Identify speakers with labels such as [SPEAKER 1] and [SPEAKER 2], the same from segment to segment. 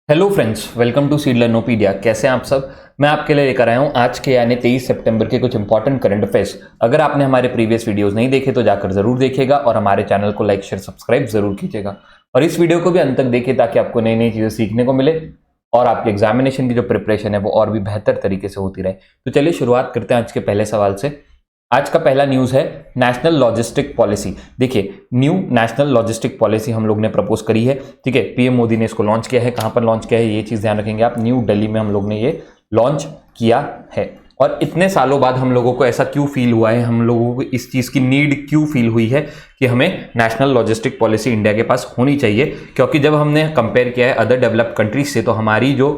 [SPEAKER 1] Hello friends, welcome to सीडलर्नोपीडिया। कैसे हैं आप सब। मैं आपके लिए लेकर आया हूं आज के यानी 23 सितंबर के कुछ इंपॉर्टेंट करंट अफेयर्स। अगर आपने हमारे प्रीवियस वीडियोस नहीं देखे तो जाकर जरूर देखिएगा और हमारे चैनल को लाइक शेयर सब्सक्राइब जरूर कीजिएगा और इस वीडियो को भी अंत तक देखिए ताकि आपको नई नई चीजें सीखने को मिले और आपके एग्जामिनेशन की जो प्रिपरेशन है वो और भी बेहतर तरीके से होती रहे। तो चलिए शुरुआत करते हैं आज के पहले सवाल से। आज का पहला न्यूज है नेशनल लॉजिस्टिक पॉलिसी। देखिए, न्यू नेशनल लॉजिस्टिक पॉलिसी हम लोग ने प्रपोज करी है। ठीक है, पीएम मोदी ने इसको लॉन्च किया है। कहां पर लॉन्च किया है ये चीज ध्यान रखेंगे आप। न्यू दिल्ली में हम लोग ने ये लॉन्च किया है। और इतने सालों बाद हम लोगों को ऐसा क्यों फील हुआ है, हम लोगों को इस चीज की नीड क्यों फील हुई है कि हमें नेशनल लॉजिस्टिक पॉलिसी इंडिया के पास होनी चाहिए। क्योंकि जब हमने कंपेयर किया है अदर डेवलप्ड कंट्रीज से तो हमारी जो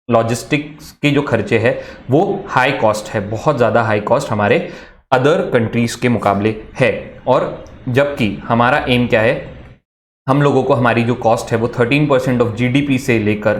[SPEAKER 1] लॉजिस्टिक्स के जो खर्चे है वो हाई कॉस्ट है, बहुत ज्यादा हाई कॉस्ट हमारे अदर कंट्रीज के मुकाबले है। और जबकि हमारा एम क्या है, हम लोगों को हमारी जो कॉस्ट है वो 13% ऑफ जीडीपी से लेकर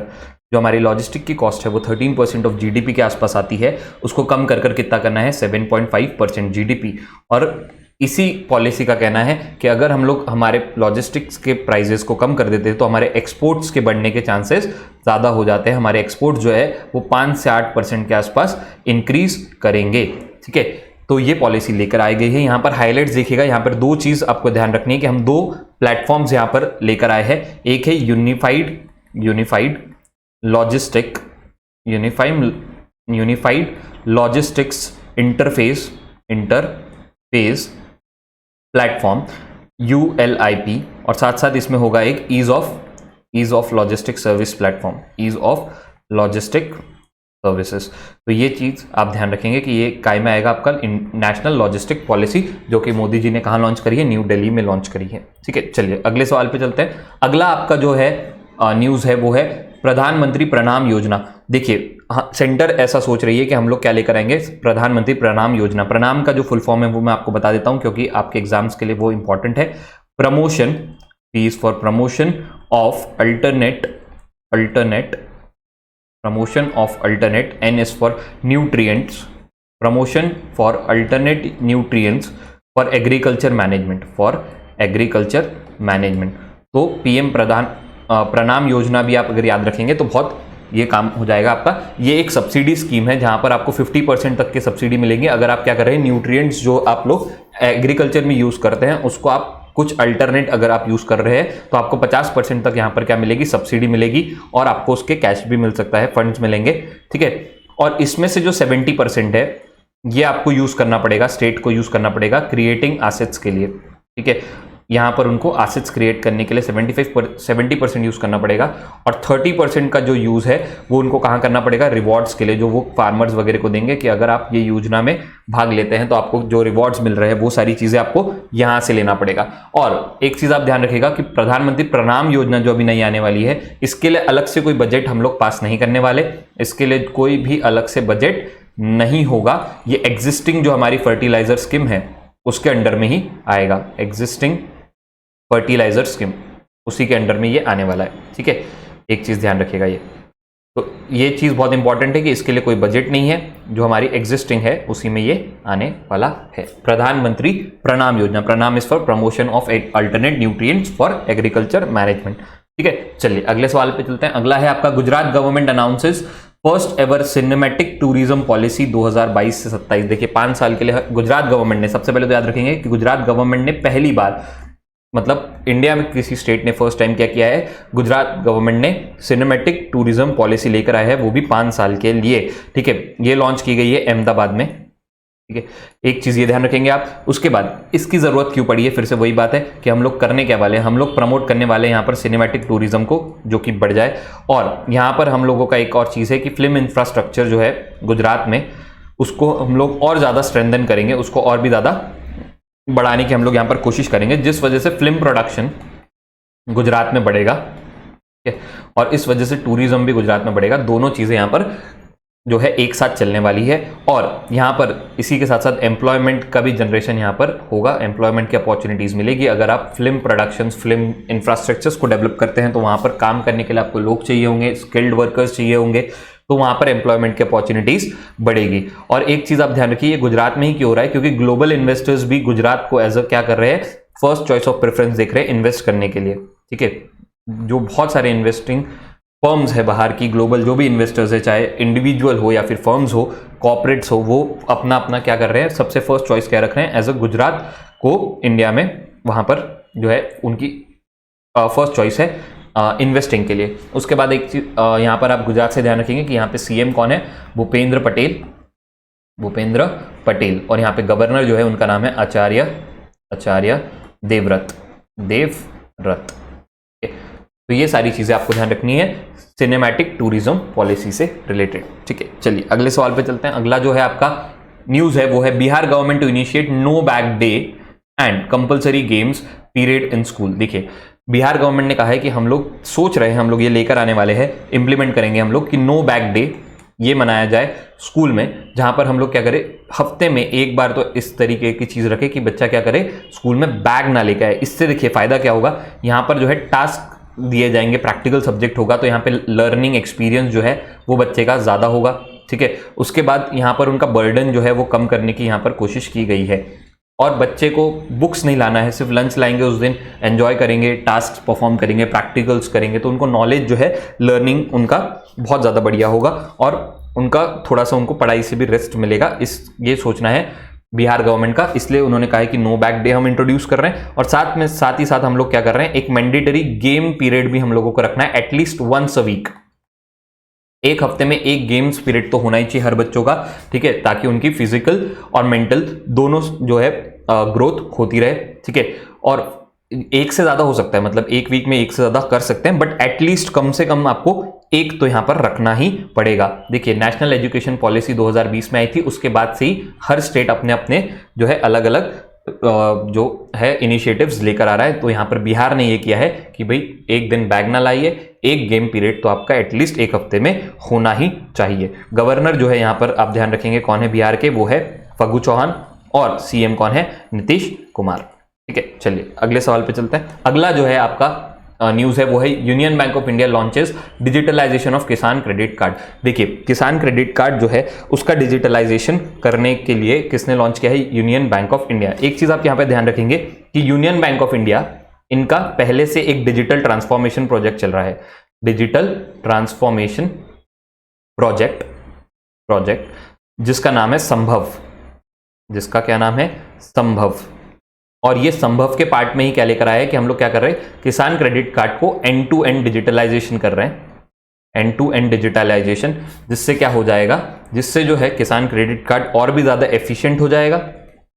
[SPEAKER 1] जो हमारी लॉजिस्टिक की कॉस्ट है वो 13% ऑफ जीडीपी के आसपास आती है, उसको कम कर कर कितना करना है 7.5% जीडीपी। और इसी पॉलिसी का कहना है कि अगर हम लोग हमारे लॉजिस्टिक्स के प्राइजेस को कम कर देते हैं तो हमारे एक्सपोर्ट्स के बढ़ने के चांसेस ज़्यादा हो जाते हैं। हमारे एक्सपोर्ट जो है वो 5 से 8% के आसपास इंक्रीज करेंगे। ठीक है, तो ये पॉलिसी लेकर आई गई है। यहां पर हाईलाइट्स देखिएगा, यहां पर दो चीज आपको ध्यान रखनी है कि हम दो प्लेटफॉर्म्स यहां पर लेकर आए हैं। एक है unified logistics interface platform ULIP, और साथ साथ इसमें होगा एक ease of logistic service platform, ease of logistic services. तो ये चीज आप ध्यान रखेंगे कि ये काय में आएगा आपका नेशनल लॉजिस्टिक पॉलिसी, जो कि मोदी जी ने कहां लॉन्च करी है, न्यू दिल्ली में लॉन्च करी है। ठीक है, चलिए अगले सवाल पे चलते हैं। अगला आपका जो है न्यूज है वो है प्रधानमंत्री प्रणाम योजना। देखिए, सेंटर ऐसा सोच रही है कि हम लोग क्या लेकर आएंगे, प्रधानमंत्री प्रणाम योजना। प्रणाम का जो फुल फॉर्म है वो मैं आपको बता देता हूं क्योंकि आपके एग्जाम्स के लिए वो इंपॉर्टेंट है। Promotion, P is for promotion of alternate, promotion of alternate, N is for nutrients, promotion for alternate nutrients for agriculture management, तो पीएम प्रणाम योजना भी आप अगर याद रखेंगे तो बहुत ये काम हो जाएगा आपका। ये एक सब्सिडी स्कीम है जहां पर आपको 50% तक की सब्सिडी मिलेगी अगर आप क्या कर रहे हैं, न्यूट्रिएंट्स जो आप लोग एग्रीकल्चर में यूज करते हैं उसको आप कुछ अल्टरनेट अगर आप यूज कर रहे हैं तो आपको 50% तक यहां पर क्या मिलेगी, सब्सिडी मिलेगी और आपको उसके कैश भी मिल सकता है, फंड्स मिलेंगे। ठीक है, और इसमें से जो 70% है ये आपको यूज करना पड़ेगा, स्टेट को यूज करना पड़ेगा क्रिएटिंग एसेट्स के लिए। ठीक है, यहां पर उनको एसेट्स क्रिएट करने के लिए 70% यूज करना पड़ेगा और 30% का जो यूज है वो उनको कहां करना पड़ेगा, रिवॉर्ड्स के लिए, जो वो फार्मर्स वगैरह को देंगे कि अगर आप ये योजना में भाग लेते हैं तो आपको जो रिवॉर्ड्स मिल रहे हैं वो सारी चीजें आपको यहां से लेना पड़ेगा। और एक चीज आप ध्यान रखिएगा कि प्रधानमंत्री प्रणाम योजना जो अभी नई आने वाली है इसके लिए अलग से कोई बजट हम लोग पास नहीं करने वाले, इसके लिए कोई भी अलग से बजट नहीं होगा। ये एग्जिस्टिंग जो हमारी फर्टिलाइजर स्कीम है उसके अंडर में ही आएगा, एग्जिस्टिंग फर्टिलाइजर स्कीम उसी के अंडर में ये आने वाला है। ठीक है, एक चीज ध्यान रखिएगा ये, तो ये चीज बहुत इंपॉर्टेंट है कि इसके लिए कोई बजट नहीं है, जो हमारी एग्जिस्टिंग है उसी में ये आने वाला है। प्रधानमंत्री प्रणाम योजना, प्रणाम is for promotion of alternate nutrients for agriculture management. ठीक है, चलिए अगले सवाल पे चलते हैं। अगला है आपका Gujarat government announces first ever cinematic tourism policy 2022 से 27। देखिए 5 साल के लिए गुजरात गवर्नमेंट ने, सबसे पहले तो याद रखेंगे कि गुजरात गवर्नमेंट ने पहली बार, मतलब इंडिया में किसी स्टेट ने फर्स्ट टाइम क्या किया है, गुजरात गवर्नमेंट ने सिनेमैटिक टूरिज्म पॉलिसी लेकर आया है, वो भी 5 साल के लिए। ठीक है, ये लॉन्च की गई है अहमदाबाद में। ठीक है, एक चीज ये ध्यान रखेंगे आप। उसके बाद इसकी जरूरत क्यों पड़ी है, फिर से वही बात है कि हम लोग करने क्या वाले हैं, हम लोग प्रमोट करने वाले हैं यहाँ पर सिनेमैटिक टूरिज्म को, जो कि बढ़ जाए। और यहाँ पर हम लोगों का एक और चीज है कि फिल्म इंफ्रास्ट्रक्चर जो है गुजरात में उसको हम लोग और ज्यादा स्ट्रेंथन करेंगे, उसको और भी ज्यादा बढ़ाने की हम लोग यहां पर कोशिश करेंगे, जिस वजह से फिल्म प्रोडक्शन गुजरात में बढ़ेगा। ठीक है, और इस वजह से टूरिज्म भी गुजरात में बढ़ेगा। दोनों चीजें यहां पर जो है एक साथ चलने वाली है और यहां पर इसी के साथ साथ एम्प्लॉयमेंट का भी जनरेशन यहां पर होगा, एम्प्लॉयमेंट की अपॉर्चुनिटीज मिलेगी। अगर आप फिल्म प्रोडक्शंस, फिल्म इंफ्रास्ट्रक्चर्स को डेवलप करते हैं तो वहां पर काम करने के लिए आपको लोग चाहिए होंगे, स्किल्ड वर्कर्स चाहिए होंगे, तो वहां पर एम्प्लॉयमेंट की अपॉर्चुनिटीज बढ़ेगी। और एक चीज आप ध्यान रखिए, ये गुजरात में ही क्यों हो रहा है, क्योंकि ग्लोबल इन्वेस्टर्स भी गुजरात को एज अ क्या कर रहे हैं, फर्स्ट चॉइस ऑफ प्रेफरेंस देख रहे हैं इन्वेस्ट करने के लिए। ठीक है, जो बहुत सारे इन्वेस्टिंग फर्म्स है बाहर की, ग्लोबल जो भी इन्वेस्टर्स है, चाहे इंडिविजुअल हो या फिर फर्म्स हो, कॉर्पोरेट्स हो, वो अपना अपना क्या कर रहे हैं, सबसे फर्स्ट चॉइस क्या रख रहे हैं, एज अ गुजरात को इंडिया में वहां पर जो है उनकी फर्स्ट चॉइस है इन्वेस्टिंग के लिए। उसके बाद एक चीज यहाँ पर आप गुजरात से ध्यान रखेंगे कि यहाँ पे सीएम कौन है, भूपेंद्र पटेल, और यहाँ पे गवर्नर जो है उनका नाम है आचार्य देवव्रत। तो ये सारी चीजें आपको ध्यान रखनी है सिनेमैटिक टूरिज्म पॉलिसी से रिलेटेड। ठीक है, चलिए अगले सवाल पे चलते हैं। अगला जो है आपका न्यूज है वो है Bihar government to initiate no bag day and compulsory games period in school. देखिए, बिहार गवर्नमेंट ने कहा है कि हम लोग सोच रहे हैं, हम लोग ये लेकर आने वाले हैं, इंप्लीमेंट करेंगे हम लोग कि नो बैग डे ये मनाया जाए स्कूल में, जहां पर हम लोग क्या करें, हफ्ते में एक बार तो इस तरीके की चीज रखे कि बच्चा क्या करे, स्कूल में बैग ना लेकर आए। इससे देखिए फायदा क्या होगा, यहाँ पर जो है टास्क दिए जाएंगे, प्रैक्टिकल सब्जेक्ट होगा, तो यहाँ पे लर्निंग एक्सपीरियंस जो है वो बच्चे का ज्यादा होगा। ठीक है, उसके बाद यहाँ पर उनका बर्डन जो है वो कम करने की यहाँ पर कोशिश की गई है। और बच्चे को बुक्स नहीं लाना है, सिर्फ लंच लाएंगे, उस दिन एंजॉय करेंगे, टास्क परफॉर्म करेंगे, प्रैक्टिकल्स करेंगे, तो उनको नॉलेज जो है, लर्निंग उनका बहुत ज़्यादा बढ़िया होगा और उनका थोड़ा सा उनको पढ़ाई से भी रेस्ट मिलेगा। ये सोचना है बिहार गवर्नमेंट का, इसलिए उन्होंने कहा है कि नो बैग डे हम इंट्रोड्यूस कर रहे हैं। और साथ ही साथ हम लोग क्या कर रहे हैं, एक मैंडेटरी गेम पीरियड भी हम लोगों को रखना है, एटलीस्ट वंस अ वीक। एक हफ्ते में एक गेम्स पीरियड तो होना ही चाहिए हर बच्चों का। ठीक है, ताकि उनकी फिजिकल और मेंटल दोनों जो है ग्रोथ होती रहे। ठीक है, और एक से ज्यादा हो सकता है, मतलब एक वीक में एक से ज्यादा कर सकते हैं, बट एटलीस्ट कम से कम आपको एक तो यहां पर रखना ही पड़ेगा। देखिए, नेशनल एजुकेशन पॉलिसी 2020 में आई थी, उसके बाद से ही हर स्टेट अपने अपने जो है अलग अलग जो है इनिशिएटिव्स लेकर आ रहा है। तो यहां पर बिहार ने ये किया है कि भाई एक दिन बैग ना लाइए, एक गेम पीरियड तो आपका एटलीस्ट एक हफ्ते में होना ही चाहिए। गवर्नर जो है यहां पर आप ध्यान रखेंगे कौन है बिहार के, वो है फग्गू चौहान, और सीएम कौन है, नीतीश कुमार। ठीक है, चलिए अगले सवाल पे चलते हैं। अगला जो है आपका न्यूज है वो है Union Bank of India launches digitalisation of Kisan credit card. देखिए, किसान क्रेडिट कार्ड जो है उसका डिजिटलाइजेशन करने के लिए किसने लॉन्च किया है, यूनियन बैंक ऑफ इंडिया। एक चीज आप यहां पे ध्यान रखेंगे कि यूनियन बैंक ऑफ इंडिया, इनका पहले से एक डिजिटल ट्रांसफॉर्मेशन प्रोजेक्ट चल रहा है, डिजिटल ट्रांसफॉर्मेशन प्रोजेक्ट जिसका नाम है संभव, जिसका क्या नाम है, संभव। और ये संभव के पार्ट में ही क्या लेकर आया है कि हम लोग क्या कर रहे हैं, किसान क्रेडिट कार्ड को एंड टू एंड डिजिटलाइजेशन कर रहे हैं, एंड टू एंड डिजिटलाइजेशन, जिससे क्या हो जाएगा, जिससे जो है किसान क्रेडिट कार्ड और भी ज्यादा एफिशिएंट हो जाएगा,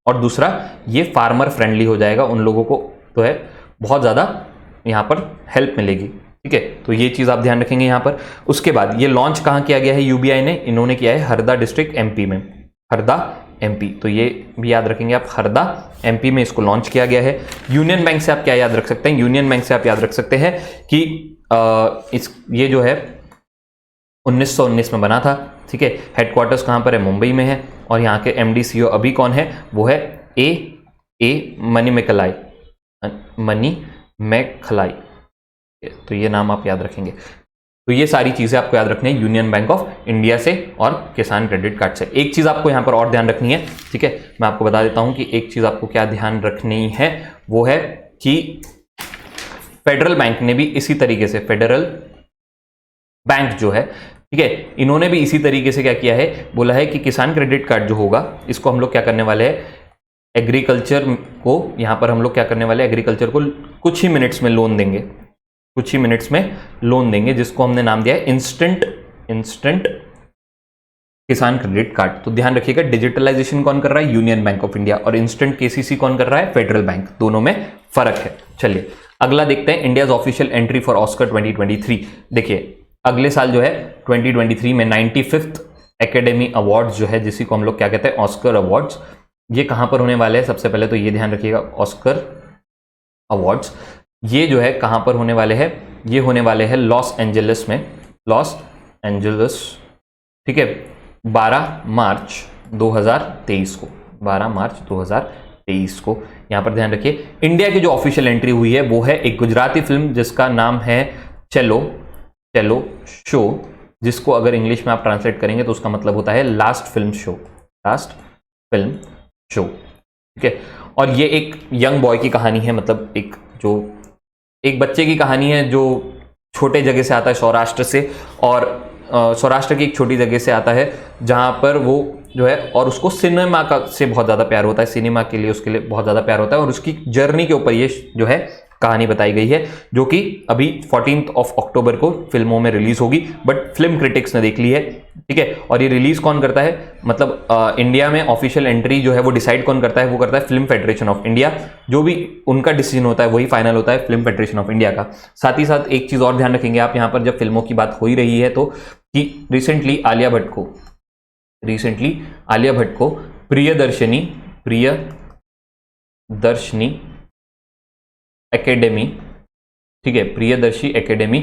[SPEAKER 1] और दूसरा ये फार्मर फ्रेंडली हो जाएगा, उन लोगों को तो है बहुत ज्यादा यहाँ पर हेल्प मिलेगी। ठीक है, तो ये चीज आप ध्यान रखेंगे यहाँ पर। उसके बाद ये लॉन्च कहाँ किया गया है, यूबीआई ने, इन्होंने किया है हरदा डिस्ट्रिक्ट एमपी में, हरदा एमपी, तो ये भी याद रखेंगे आप, हरदा एमपी में इसको लॉन्च किया गया है। यूनियन बैंक से आप क्या याद रख सकते हैं, यूनियन बैंक से आप याद रख सकते हैं कि ये जो है 1919 में बना था। ठीक है, हेडक्वार्टर्स कहां पर है, मुंबई में है, और यहाँ के एमडी सीईओ अभी कौन है, वो है ए मनी मैखलाई, तो ये नाम आप याद रखेंगे। तो ये सारी चीजें आपको याद रखनी है यूनियन बैंक ऑफ इंडिया से और किसान क्रेडिट कार्ड से। एक चीज आपको यहां पर और ध्यान रखनी है, ठीक है, मैं आपको बता देता हूं कि एक चीज आपको क्या ध्यान रखनी है, वो है कि फेडरल बैंक ने भी इसी तरीके से, फेडरल बैंक जो है, ठीक है, इन्होंने भी इसी तरीके से क्या किया है, बोला है कि किसान क्रेडिट कार्ड जो होगा, इसको हम लोग क्या करने वाले हैं, एग्रीकल्चर को, यहां पर हम लोग क्या करने वाले हैं, एग्रीकल्चर को कुछ ही मिनट्स में लोन देंगे, कुछ ही मिनट्स में लोन देंगे, जिसको हमने नाम दिया है इंस्टेंट किसान क्रेडिट कार्ड। तो ध्यान रखिएगा, डिजिटलाइजेशन कौन कर रहा है, यूनियन बैंक ऑफ इंडिया, और इंस्टेंट केसीसी कौन कर रहा है, फेडरल बैंक, दोनों में फर्क है। चलिए अगला देखते हैं, India's official entry for Oscar 2023। देखिए अगले साल जो है 2023 में 95th एकेडमी अवार्ड्स जो है, जिसी को हम लोग क्या कहते हैं, ऑस्कर अवार्ड्स, ये कहां पर होने वाले हैं, सबसे पहले तो ये ध्यान रखिएगा, ऑस्कर अवार्ड्स ये जो है कहां पर होने वाले हैं, ये होने वाले हैं लॉस एंजलिस में, लॉस एंजलिस, ठीक है, 12 मार्च 2023 को, 12 मार्च 2023 को। यहां पर ध्यान रखिए, इंडिया की जो ऑफिशियल एंट्री हुई है वो है एक गुजराती फिल्म जिसका नाम है चलो शो, जिसको अगर इंग्लिश में आप ट्रांसलेट करेंगे तो उसका मतलब होता है लास्ट फिल्म शो, ठीक है। और ये एक यंग बॉय की कहानी है, मतलब एक बच्चे की कहानी है जो छोटे जगह से आता है, सौराष्ट्र से, और सौराष्ट्र की एक छोटी जगह से आता है जहां पर वो जो है, और उसको सिनेमा का से बहुत ज़्यादा प्यार होता है, सिनेमा के लिए उसके लिए बहुत ज़्यादा प्यार होता है, और उसकी जर्नी के ऊपर ये जो है कहानी बताई गई है, जो कि अभी 14 अक्टूबर को फिल्मों में रिलीज होगी, बट फिल्म क्रिटिक्स ने देख ली है, ठीक है। और ये रिलीज कौन करता है, मतलब इंडिया में ऑफिशियल एंट्री जो है वो डिसाइड कौन करता है, वो करता है फिल्म फेडरेशन ऑफ इंडिया। जो भी उनका डिसीजन होता है वही फाइनल होता है फिल्म फेडरेशन ऑफ इंडिया का। साथ ही साथ एक चीज और ध्यान रखेंगे आप यहाँ पर, जब फिल्मों की बात हो ही रही है, तो कि रिसेंटली आलिया भट्ट को प्रियदर्शनी एकेडमी, ठीक है, प्रियदर्शी एकेडमी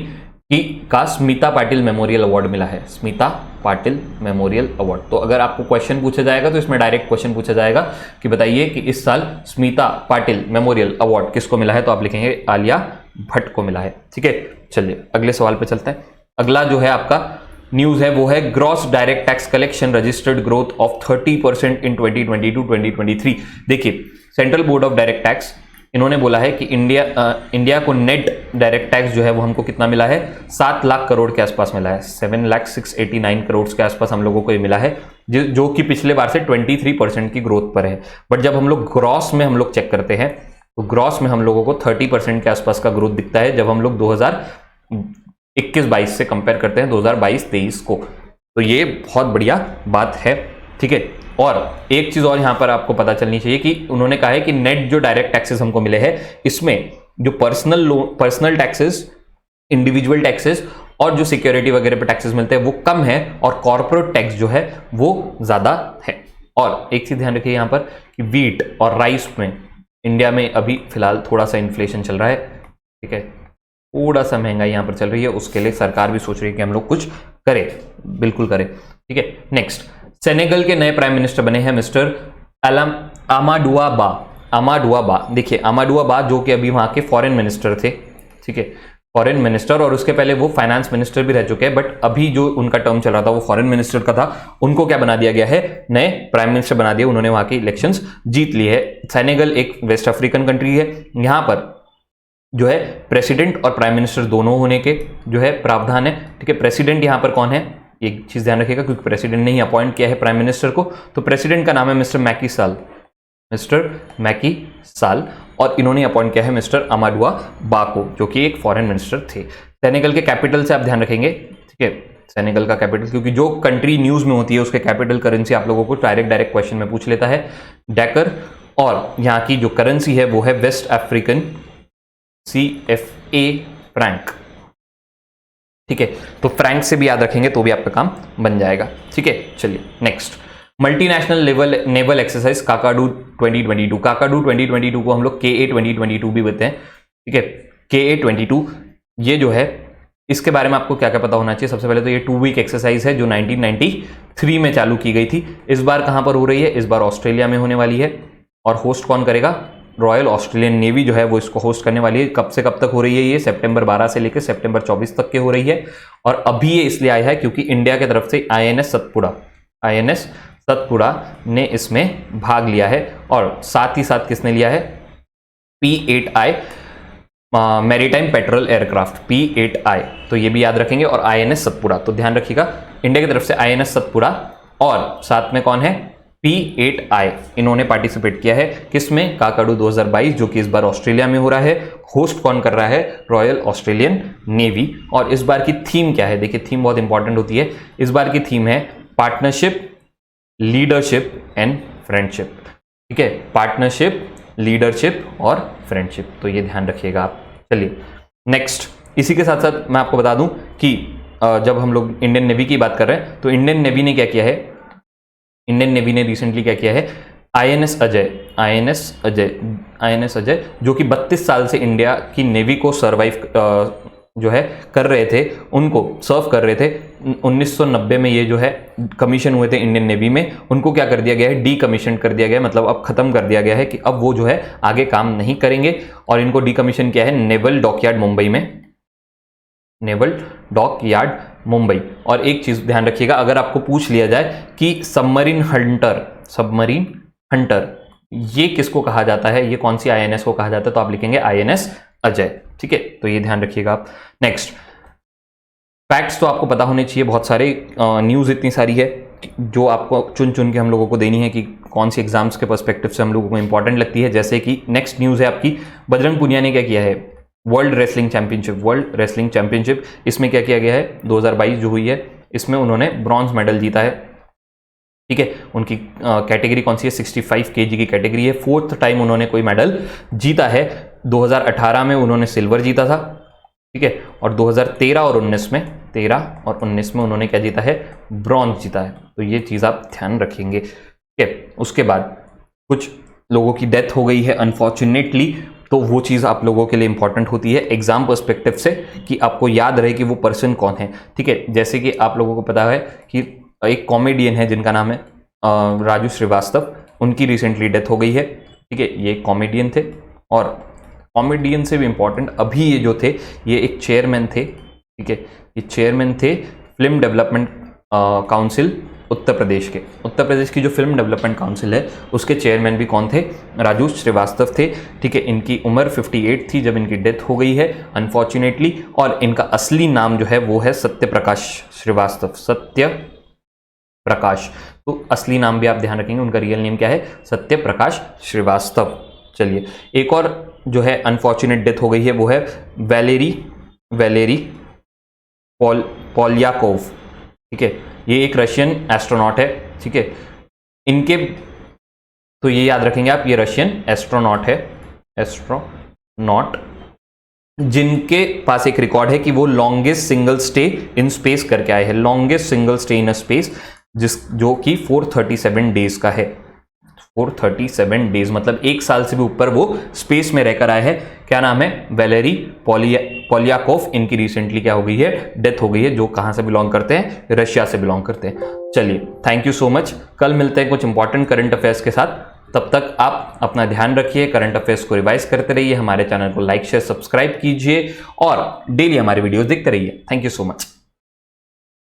[SPEAKER 1] का स्मिता पाटिल मेमोरियल अवार्ड मिला है, स्मिता पाटिल मेमोरियल अवार्ड। तो अगर आपको क्वेश्चन पूछा जाएगा तो इसमें डायरेक्ट क्वेश्चन पूछा जाएगा कि बताइए कि इस साल स्मिता पाटिल मेमोरियल अवार्ड किसको मिला है, तो आप लिखेंगे आलिया भट्ट को मिला है, ठीक है। चलिए अगले सवाल पे चलते हैं। अगला जो है आपका न्यूज है वो है gross direct tax collection registered growth of 30% इन 2022-2023। देखिए central board of direct tax, इन्होंने बोला है कि इंडिया को नेट डायरेक्ट टैक्स जो है वो हमको कितना मिला है, 7 लाख करोड़ के आसपास मिला है, 7,689 करोड़ के आसपास हम लोगों को ये मिला है, जो कि पिछले बार से 23% की ग्रोथ पर है। बट जब हम लोग ग्रॉस में हम लोग चेक करते हैं तो ग्रॉस में हम लोगों को 30% के आसपास का ग्रोथ दिखता है, जब हम लोग 2021-22 से कंपेयर करते हैं 2022-23 को। तो ये बहुत बढ़िया बात है, ठीक है। और एक चीज और यहां पर आपको पता चलनी चाहिए कि उन्होंने कहा है कि नेट जो डायरेक्ट टैक्सेस हमको मिले हैं, इसमें जो पर्सनल टैक्सेस, इंडिविजुअल टैक्सेस और जो सिक्योरिटी वगैरह पे टैक्सेस मिलते हैं वो कम है, और कॉर्पोरेट टैक्स जो है वो ज्यादा है। और एक चीज ध्यान रखिए यहां पर कि व्हीट और राइस में इंडिया में अभी फिलहाल थोड़ा सा इन्फ्लेशन चल रहा है, ठीक है, थोड़ा सा महंगाई यहां पर चल रही है, उसके लिए सरकार भी सोच रही है कि हम लोग कुछ करें, बिल्कुल करें, ठीक है। नेक्स्ट, सेनेगल के नए प्राइम मिनिस्टर बने हैं मिस्टर अमाडुआ बा। देखिए अमाडुआ बा जो कि अभी वहां के फॉरेन मिनिस्टर थे, ठीक है, फॉरेन मिनिस्टर, और उसके पहले वो फाइनेंस मिनिस्टर भी रह चुके हैं, बट अभी जो उनका टर्म चल रहा था वो फॉरेन मिनिस्टर का था, उनको क्या बना दिया गया है, नए प्राइम मिनिस्टर बना दिया, उन्होंने वहां की इलेक्शंस जीत ली है। सेनेगल एक वेस्ट अफ्रीकन कंट्री है, यहां पर जो है प्रेसिडेंट और प्राइम मिनिस्टर दोनों होने के जो है प्रावधान है, ठीक है। प्रेसिडेंट यहां पर कौन है, एक चीज ध्यान रखिएगा, क्योंकि प्रेसिडेंट ने ही अपॉइंट किया है प्राइम मिनिस्टर को, तो प्रेसिडेंट का नाम है मिस्टर मैकी साल, और इन्होंने अपॉइंट किया है मिस्टर अमाडुआ बा को, जो कि एक फॉरेन मिनिस्टर थे। सेनेगल के कैपिटल से आप ध्यान रखेंगे, ठीक है, सेनेगल का कैपिटल, क्योंकि जो कंट्री न्यूज में होती है उसके कैपिटल करेंसी आप लोगों को डायरेक्ट क्वेश्चन में पूछ लेता है, डैकर, और यहाँ की जो करेंसी है वो है वेस्ट अफ्रीकन CFA फ्रैंक, ठीक है। तो फ्रैंक से भी याद रखेंगे तो भी आपका काम बन जाएगा, ठीक है। चलिए next, multinational naval exercise Kakadu 2022। Kakadu 2022 को हम लोग KA 2022 भी बोलते हैं, ठीक है, KA 22। ये जो है इसके बारे में आपको क्या क्या पता होना चाहिए। सबसे पहले तो ये 2 वीक एक्सरसाइज है जो 1993 में चालू की गई थी। इस बार कहां पर हो रही है, इस बार ऑस्ट्रेलिया में होने वाली है, और होस्ट कौन करेगा, रॉयल ऑस्ट्रेलियन नेवी जो है वो इसको होस्ट करने वाली है। कब से कब तक हो रही है, ये सितंबर 12 से लेकर सितंबर 24 तक के हो रही है, और अभी ये इसलिए आया है क्योंकि इंडिया की तरफ से INS सतपुड़ा ने इसमें भाग लिया है, और साथ ही साथ किसने लिया है, P8I maritime petrol aircraft, P8I, तो ये भी याद रखेंगे, और INS सतपुड़ा, तो ध्यान रखिएगा इंडिया की तरफ से INS सतपुड़ा, और साथ में कौन है, P8I, इन्होंने पार्टिसिपेट किया है किसमें, काकाडू 2022, जो कि इस बार ऑस्ट्रेलिया में हो रहा है। होस्ट कौन कर रहा है, रॉयल ऑस्ट्रेलियन नेवी। और इस बार की थीम क्या है, देखिए थीम बहुत इंपॉर्टेंट होती है, इस बार की थीम है पार्टनरशिप, लीडरशिप एंड फ्रेंडशिप, ठीक है, पार्टनरशिप, लीडरशिप और फ्रेंडशिप, तो ये ध्यान रखिएगा आप। चलिए नेक्स्ट, इसी के साथ साथ मैं आपको बता दूं कि जब हम लोग इंडियन नेवी की बात कर रहे हैं तो इंडियन नेवी ने क्या किया है, इंडियन नेवी ने रिसेंटली क्या किया है, INS अजय जो कि 32 साल से इंडिया की नेवी को सर्वाइव जो है कर रहे थे, उनको सर्व कर रहे थे। 1990 में ये जो है कमीशन हुए थे इंडियन नेवी में, उनको क्या कर दिया गया है, डीकमीशन कर दिया गया है, मतलब अब खत्म कर दिया गया है कि अब वो जो है आगे काम नहीं करेंगे, और इनको डीकमीशन किया है नेवल डॉकयार्ड मुंबई में, नेवल डॉकयार्ड मुंबई। और एक चीज ध्यान रखिएगा, अगर आपको पूछ लिया जाए कि सबमरीन हंटर ये किसको कहा जाता है, ये कौन सी INS को कहा जाता है, तो आप लिखेंगे INS अजय, ठीक है, तो ये ध्यान रखिएगा आप। नेक्स्ट, फैक्ट्स तो आपको पता होने चाहिए बहुत सारे, न्यूज़ इतनी सारी है जो आपको चुन चुन के हम लोगों को देनी है कि कौन सी एग्जाम्स के पर्सपेक्टिव से हम लोगों को इंपॉर्टेंट लगती है। जैसे कि नेक्स्ट न्यूज़ है आपकी, बजरंग पुनिया ने क्या किया है, वर्ल्ड रेसलिंग चैंपियनशिप, इसमें क्या किया गया है, 2022 जो हुई है इसमें उन्होंने ब्रॉन्ज मेडल जीता है। ठीक है, उनकी कैटेगरी कौन सी है, 65 kg की कैटेगरी है। 4th टाइम उन्होंने कोई मेडल जीता है। 2018 में उन्होंने सिल्वर जीता था। ठीक है, और 2013 और 19 में, 13 और 19 में उन्होंने क्या जीता है, ब्रॉन्ज जीता है। तो ये चीज़ आप ध्यान रखेंगे। ठीक है, उसके बाद कुछ लोगों की डेथ हो गई है अनफॉर्चुनेटली, तो वो चीज़ आप लोगों के लिए इंपॉर्टेंट होती है एग्जाम पर्सपेक्टिव से, कि आपको याद रहे कि वो पर्सन कौन है। ठीक है, जैसे कि आप लोगों को पता है कि एक कॉमेडियन है जिनका नाम है राजू श्रीवास्तव, उनकी रिसेंटली डेथ हो गई है। ठीक है, ये कॉमेडियन थे, और कॉमेडियन से भी इंपॉर्टेंट अभी ये जो थे, ये एक चेयरमैन थे। ठीक है, ये चेयरमैन थे film development council Uttar Pradesh के। उत्तर प्रदेश की जो फिल्म डेवलपमेंट काउंसिल है उसके चेयरमैन भी कौन थे, राजू श्रीवास्तव थे। ठीक है, इनकी उम्र 58 थी जब इनकी डेथ हो गई है अनफॉर्चुनेटली, और इनका असली नाम जो है वो है सत्य प्रकाश श्रीवास्तव, सत्य प्रकाश। तो असली नाम भी आप ध्यान रखेंगे, उनका रियल नेम क्या है, सत्य प्रकाश श्रीवास्तव। चलिए, एक और जो है अनफॉर्चुनेट डेथ हो गई है वो है वैलेरी पोलियाकोव। ठीक है, ये एक रशियन एस्ट्रोनॉट है। ठीक है, इनके तो ये याद रखेंगे आप, ये रशियन एस्ट्रोनॉट है, एस्ट्रोनॉट जिनके पास एक रिकॉर्ड है कि वो longest single stay in space करके आए हैं, longest single stay in space, जो कि 437 डेज का है। 437 डेज मतलब 1 साल से भी ऊपर वो स्पेस में रहकर आए हैं। क्या नाम है, वैलेरी पोलियाकोव। इनकी रिसेंटली क्या हो गई है, डेथ हो गई है, जो कहां से बिलोंग करते हैं, रशिया से बिलोंग करते हैं। चलिए, थैंक यू सो मच। कल मिलते हैं कुछ इंपॉर्टेंट करंट अफेयर्स के साथ। तब तक आप अपना ध्यान रखिए, करंट अफेयर्स को रिवाइज करते रहिए, हमारे चैनल को लाइक शेयर सब्सक्राइब कीजिए और डेली हमारे वीडियोस देखते रहिए। Thank you so much.